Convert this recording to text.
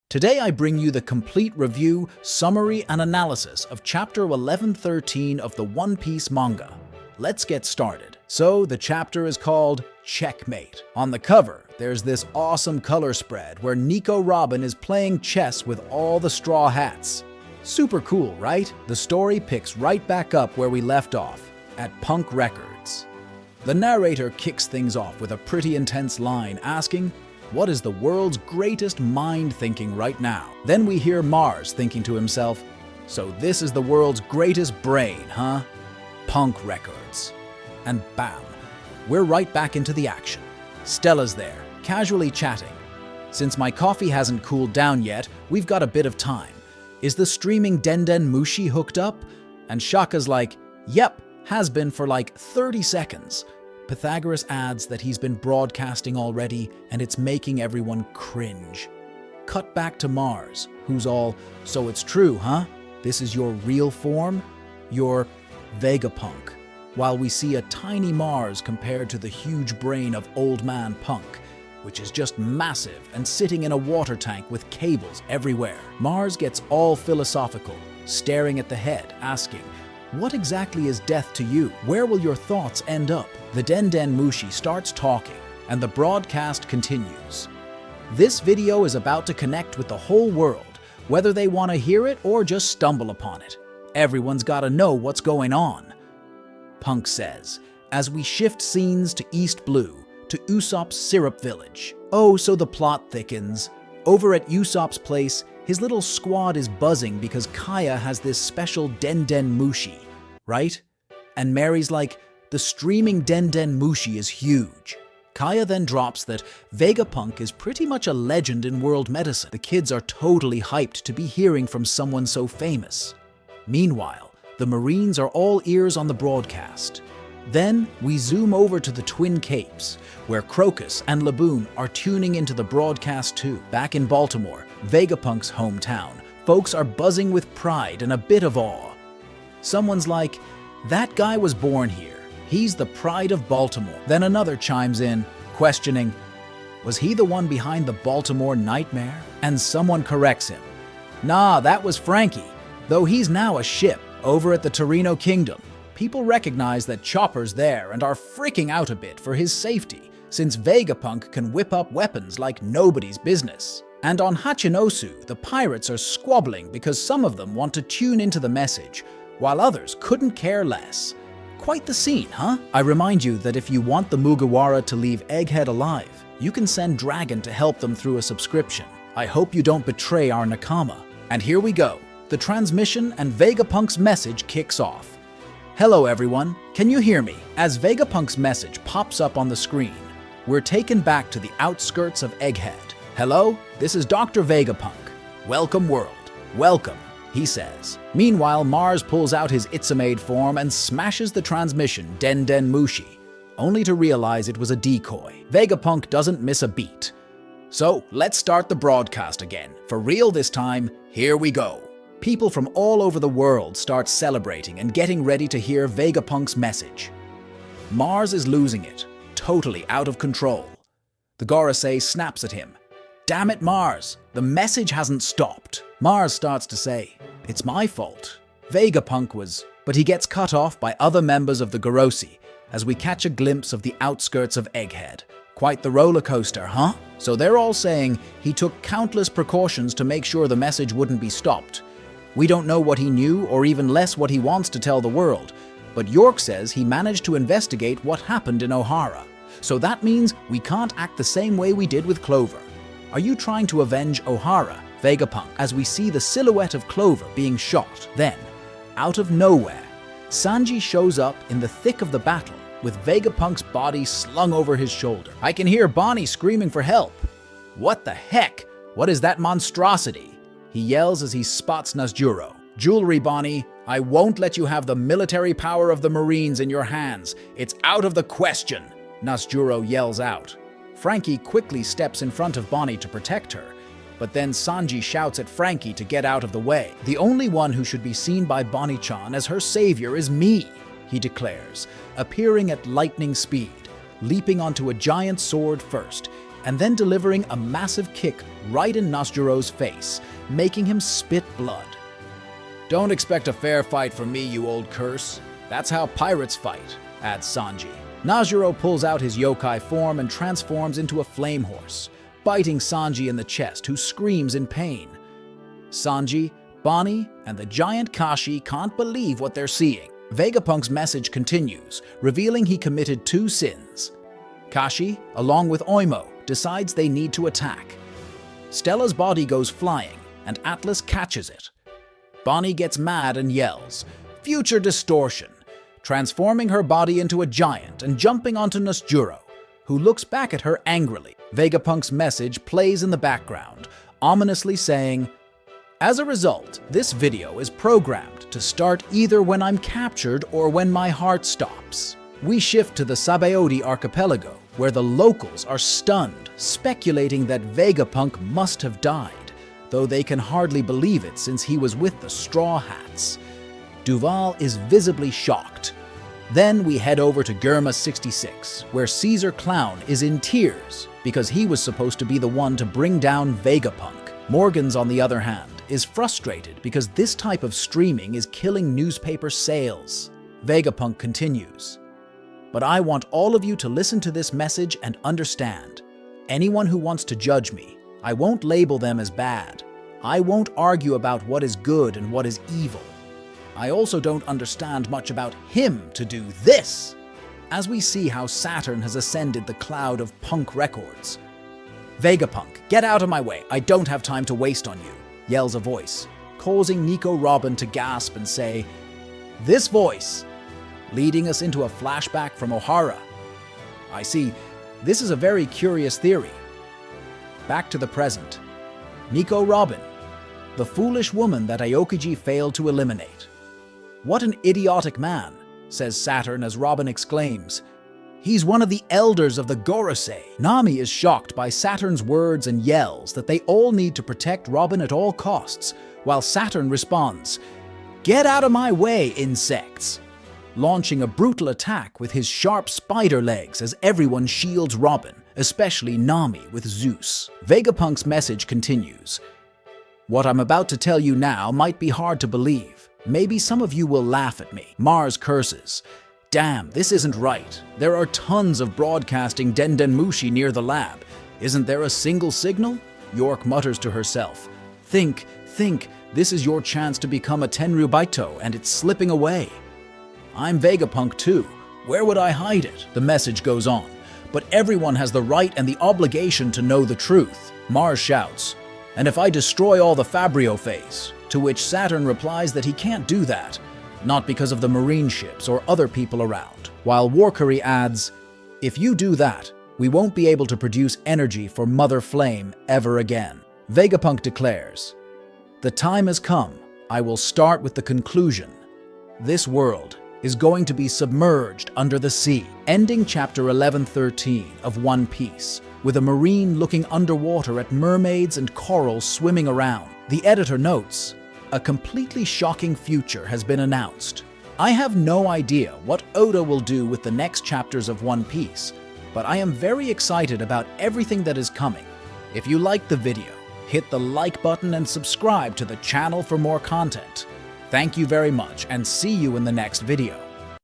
Today I bring you the complete review, summary, and analysis of Chapter 11-13 of the One Piece manga. Let's get started. So, the chapter is called Checkmate. On the cover, there's this awesome color spread where Nico Robin is playing chess with all the Straw Hats. Super cool, right? The story picks right back up where we left off, at Punk Records. The narrator kicks things off with a pretty intense line asking, "What is the world's greatest mind thinking right now?" Then we hear Mars thinking to himself, "So this is the world's greatest brain, huh? Punk Records." And bam, we're right back into the action. Stella's there, casually chatting. "Since my coffee hasn't cooled down yet, we've got a bit of time. Is the streaming Denden Mushi hooked up?" And Shaka's like, "Yep, has been for like 30 seconds. Pythagoras adds that he's been broadcasting already and it's making everyone cringe. Cut back to Mars, who's all, "So it's true, huh? This is your real form? Your Vegapunk." While we see a tiny Mars compared to the huge brain of Old Man Punk, which is just massive and sitting in a water tank with cables everywhere. Mars gets all philosophical, staring at the head, asking, "What exactly is death to you? Where will your thoughts end up?" The Denden Mushi starts talking, and the broadcast continues. This video is about to connect with the whole world, whether they want to hear it or just stumble upon it. Everyone's got to know what's going on. Punk says, as we shift scenes to East Blue, to Usopp's Syrup Village. Oh, so the plot thickens. Over at Usopp's place, his little squad is buzzing because Kaya has this special Denden Mushi, right? And Mary's like, "The streaming Denden Mushi is huge." Kaya then drops that Vegapunk is pretty much a legend in world medicine. The kids are totally hyped to be hearing from someone so famous. Meanwhile, the Marines are all ears on the broadcast. Then we zoom over to the Twin Capes, where Crocus and Laboon are tuning into the broadcast too. Back in Baltimore, Vegapunk's hometown, folks are buzzing with pride and a bit of awe. Someone's like, "That guy was born here. He's the pride of Baltimore." Then another chimes in, questioning, "Was he the one behind the Baltimore Nightmare?" And someone corrects him. "Nah, that was Frankie, though he's now a ship over at the Torino Kingdom." People recognize that Chopper's there and are freaking out a bit for his safety, since Vegapunk can whip up weapons like nobody's business. And on Hachinosu, the pirates are squabbling because some of them want to tune into the message, while others couldn't care less. Quite the scene, huh? I remind you that if you want the Mugiwara to leave Egghead alive, you can send Dragon to help them through a subscription. I hope you don't betray our Nakama. And here we go. The transmission and Vegapunk's message kicks off. "Hello everyone, can you hear me?" As Vegapunk's message pops up on the screen, we're taken back to the outskirts of Egghead. "Hello, this is Dr. Vegapunk. Welcome world, welcome," he says. Meanwhile, Mars pulls out his Itsumaid form and smashes the transmission Denden Mushi, only to realize it was a decoy. Vegapunk doesn't miss a beat. "So, let's start the broadcast again. For real this time, here we go." People from all over the world start celebrating and getting ready to hear Vegapunk's message. Mars is losing it, totally out of control. The Gorosei snaps at him. "Damn it, Mars, the message hasn't stopped." Mars starts to say, "It's my fault. Vegapunk was..." But he gets cut off by other members of the Gorosei as we catch a glimpse of the outskirts of Egghead. Quite the roller coaster, huh? So they're all saying he took countless precautions to make sure the message wouldn't be stopped. We don't know what he knew or even less what he wants to tell the world, but York says he managed to investigate what happened in Ohara. So that means we can't act the same way we did with Clover. Are you trying to avenge Ohara, Vegapunk? As we see the silhouette of Clover being shot. Then, out of nowhere, Sanji shows up in the thick of the battle with Vegapunk's body slung over his shoulder. I can hear Bonnie screaming for help. "What the heck? What is that monstrosity?" he yells as he spots Nasjuro. "Jewelry, Bonnie. I won't let you have the military power of the Marines in your hands. It's out of the question," Nasjuro yells out. Frankie quickly steps in front of Bonnie to protect her, but then Sanji shouts at Frankie to get out of the way. "The only one who should be seen by Bonnie-chan as her savior is me," he declares, appearing at lightning speed. Leaping onto a giant sword first, and then delivering a massive kick right in Nasjiro's face, making him spit blood. "Don't expect a fair fight from me, you old curse. That's how pirates fight," adds Sanji. Nasjiro pulls out his yokai form and transforms into a flame horse, biting Sanji in the chest, who screams in pain. Sanji, Bonnie, and the giant Kashi can't believe what they're seeing. Vegapunk's message continues, revealing he committed 2 sins. Kashi, along with Oimo, decides they need to attack. Stella's body goes flying, and Atlas catches it. Bonnie gets mad and yells, "Future distortion!" transforming her body into a giant and jumping onto Nasjiro, who looks back at her angrily. Vegapunk's message plays in the background, ominously saying, "As a result, this video is programmed to start either when I'm captured or when my heart stops." We shift to the Sabaody archipelago, where the locals are stunned, speculating that Vegapunk must have died, though they can hardly believe it since he was with the Straw Hats. Duval is visibly shocked. Then we head over to Germa 66, where Caesar Clown is in tears because he was supposed to be the one to bring down Vegapunk. Morgans, on the other hand, is frustrated because this type of streaming is killing newspaper sales. Vegapunk continues, "But I want all of you to listen to this message and understand. Anyone who wants to judge me, I won't label them as bad. I won't argue about what is good and what is evil. I also don't understand much about him to do this." As we see how Saturn has ascended the cloud of punk records. "Vegapunk, get out of my way, I don't have time to waste on you," yells a voice, causing Nico Robin to gasp and say, "This voice," leading us into a flashback from Ohara. I see, this is a very curious theory. Back to the present. Nico Robin, the foolish woman that Aokiji failed to eliminate. "What an idiotic man," says Saturn as Robin exclaims. "He's one of the elders of the Gorosei." Nami is shocked by Saturn's words and yells that they all need to protect Robin at all costs, while Saturn responds, "Get out of my way, insects!" launching a brutal attack with his sharp spider legs as everyone shields Robin, especially Nami with Zeus. Vegapunk's message continues. "What I'm about to tell you now might be hard to believe. Maybe some of you will laugh at me." Mars curses. "Damn, this isn't right. There are tons of broadcasting Dendenmushi near the lab. Isn't there a single signal?" York mutters to herself. Think, this is your chance to become a Tenryubaito and it's slipping away." "I'm Vegapunk too. Where would I hide it?" the message goes on. "But everyone has the right and the obligation to know the truth." Mars shouts, "And if I destroy all the Fabrio phase?" To which Saturn replies that he can't do that, not because of the marine ships or other people around, while Warcurry adds, "If you do that, we won't be able to produce energy for Mother Flame ever again." Vegapunk declares, "The time has come. I will start with the conclusion. This world is going to be submerged under the sea," ending chapter 1113 of One Piece, with a marine looking underwater at mermaids and corals swimming around. The editor notes, "A completely shocking future has been announced. I have no idea what Oda will do with the next chapters of One Piece, but I am very excited about everything that is coming. If you liked the video, hit the like button and subscribe to the channel for more content. Thank you very much and see you in the next video."